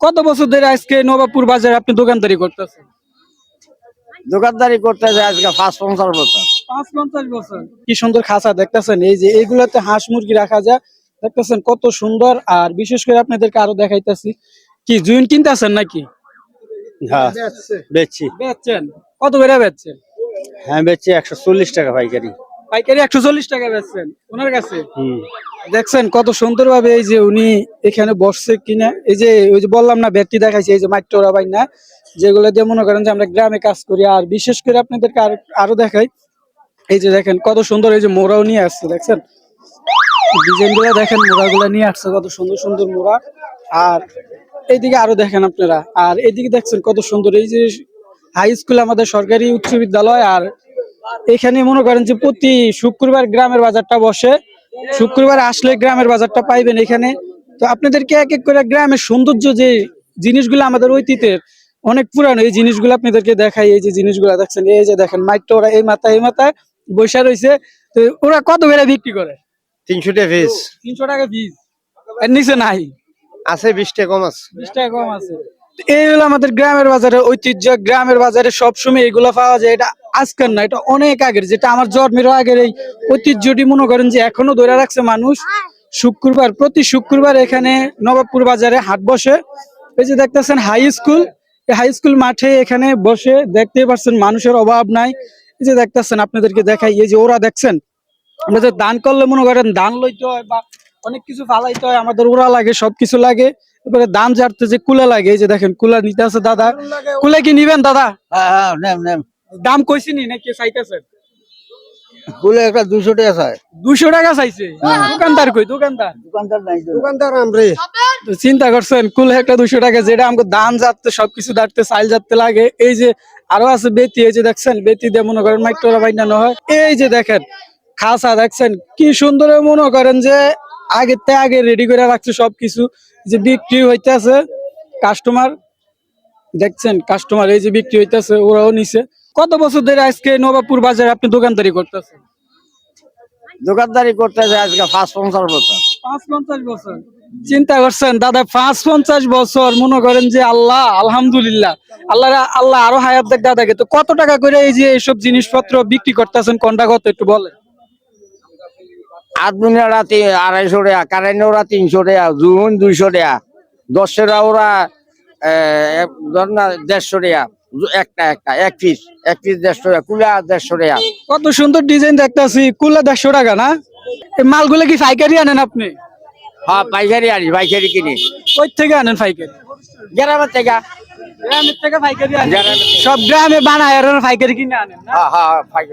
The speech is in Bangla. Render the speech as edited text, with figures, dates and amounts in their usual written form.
কত বছর ধরে আজকে নবাবপুর বাজারে আপনি দোকানদারি করতেছেন? দোকানদারি করতেছে আজকে ৫-৫০ বছর। ৫-৫০ বছর। কি সুন্দর খাঁচা দেখতেছেন, এই যে এইগুলাতে হাঁস মুরগি রাখা যায়, দেখতেছেন কত সুন্দর। আর বিশেষ করে আপনাদেরকে আরো দেখাইতেছি, কি জুইন কিনতেছেন নাকি? হ্যাঁ, বেচছি। বেচছেন? কত করে বেচছেন? হ্যাঁ, বেচছি ১৪০ টাকা পাইকারি। পাইকারি ১৪০ টাকা বেচছেন ওনার কাছে। হুম। দেখছেন কত সুন্দর ভাবে এই যে উনি এখানে বসছে কিনা, এই যে ওই যে বললাম না ব্যাটটি দেখাইছে, এই যে মাইটোরা ভাই না, যেগুলো দিয়ে মনে করেন যে আমরা গ্রামে কাজ করি। আর বিশেষ করে আপনাদেরকে আরো দেখাই, এই যে দেখেন কত সুন্দর, এই যে মোড়াও নিয়ে আসছে, দেখছেন ডিজাইন গুলা দেখেন, মোড়া গুলা নিয়ে আসছে কত সুন্দর সুন্দর মোড়া। আর এইদিকে আরো দেখেন আপনারা, আর এইদিকে দেখছেন কত সুন্দর, এই যে হাই স্কুল আমাদের সরকারি উচ্চ বিদ্যালয়। আর এখানে মনে করেন যে প্রতি শুক্রবার গ্রামের বাজারটা বসে, শুক্রবার আসলে গ্রামের বাজারটা পাইবেন এখানে। তো আপনাদেরকে এক এক করে গ্রামের সৌন্দর্য যে জিনিসগুলো আমাদের অতীতের অনেক পুরানো, এই জিনিসগুলো আপনাদেরকে দেখাই। এই যে জিনিসগুলো দেখছেন, এই যে দেখেন মাইটটা ওরা এই মাথায় বৈশা রয়েছে। তো ওরা কত করে বিক্রি করে? ৩০০ টাকা পিস ৩০০ টাকা পিস, এর নিচে নাই? আছে, ২০ টাকা কম আছে। ২০ টাকা কম আছে। তো এই হলো আমাদের গ্রামের বাজারের ঐতিহ্য। গ্রামের বাজারে সবসময় এগুলো পাওয়া যায়, এটা আজকের না, এটা অনেক আগের, যেটা আমার জন্মেরও আগের এই ঐতিহ্যটি মনে করেন যে এখনো ধরে রাখছে মানুষ। শুক্রবার, প্রতি শুক্রবার এখানে নবাবপুর বাজারে হাট বসে। এই যে দেখতেছেন হাই স্কুল, এই হাই স্কুল মাঠে এখানে বসে, দেখতে পাচ্ছেন মানুষের অভাব নাই। এই যে দেখতেছেন আপনাদেরকে দেখাই, এই যে ওরা দেখছেন, আমাদের দান করলে মনে করেন ধান লইতে হয় বা অনেক কিছু ফালাইতে হয়, আমাদের ওরা লাগে, সবকিছু লাগে। এবারে দাম জারতে যে কুলা লাগে, এই যে দেখেন কুলা নিতে আছে দাদা। কুলা কি নিবেন দাদা? হ্যাঁ হ্যাঁ, নেম নেম। দাম কইছি নি নাকি চাইতেছেন? গুলো একটা ২০০ টাকা চাই। 200 টাকা চাইছে? দোকানদার কই? দোকানদার দোকানদার নাই, দোকানদার আমরে। তো চিন্তা করছেন, কুলে একটা 200 টাকা, যেটা আমাকে দান যাচ্ছে, সবকিছু দাঁড়তে চাইল যাতে লাগে। এই যে আরো আছে বেতি, এই যে দেখছেন বেতি দিয়ে মনে করেন মাইক্টোরা বাইনানো হয়। এই যে দেখেন খাসা, দেখছেন কি সুন্দর, মনে করেন যে আগে রেডি করে রাখছে সবকিছু, যে বিক্রি হইতেছে। কাস্টমার দেখছেন, কাস্টমার এই যে বিক্রি হইতেছে, ওরাও নিছে। কত বছর ধরে আজকে নবাবপুর বাজারে আপনি দোকানদারি করতেছেন? দোকানদারি করতেছে আজকে ৫-৫০ বছর। ৫-৫০ বছর। চিন্তা করছেন দাদা, ৫-৫০ বছর, মনে করেন যে আল্লাহ আলহামদুলিল্লাহ, আল্লাহ আরো হায়াত দেখ দাদাকে। তো কত টাকা করে এই যে এইসব জিনিসপত্র বিক্রি করতেছেন, কোনটা কত একটু বলেন? আদমিনা রাতে ২৫০ টাকা, কারেন্ট ওরা ৩০০ টাকা, জুন ২০০ টাকা, দশেরা ওরা ধর না ১৫০ টাকা। এক পিস ১৫০ টাকা, কুলা ১৫০ টাকা। কত সুন্দর ডিজাইন দেখতেছি, কুলা ১৫০ টাকা না? এই মালগুলো কি পাইকারি আনেন আপনি? হ্যাঁ, পাইকারি আনি, পাইকারি কিনি। কই থেকে আনেন পাইকারি? গ্রামের থেকে। গ্রামের থেকে পাইকারি আনেন? গ্রামের থেকে। সব গ্রামে বানায় আর পাইকারি কিনে আনেন না? হ্যাঁ হ্যাঁ, পাইকারি।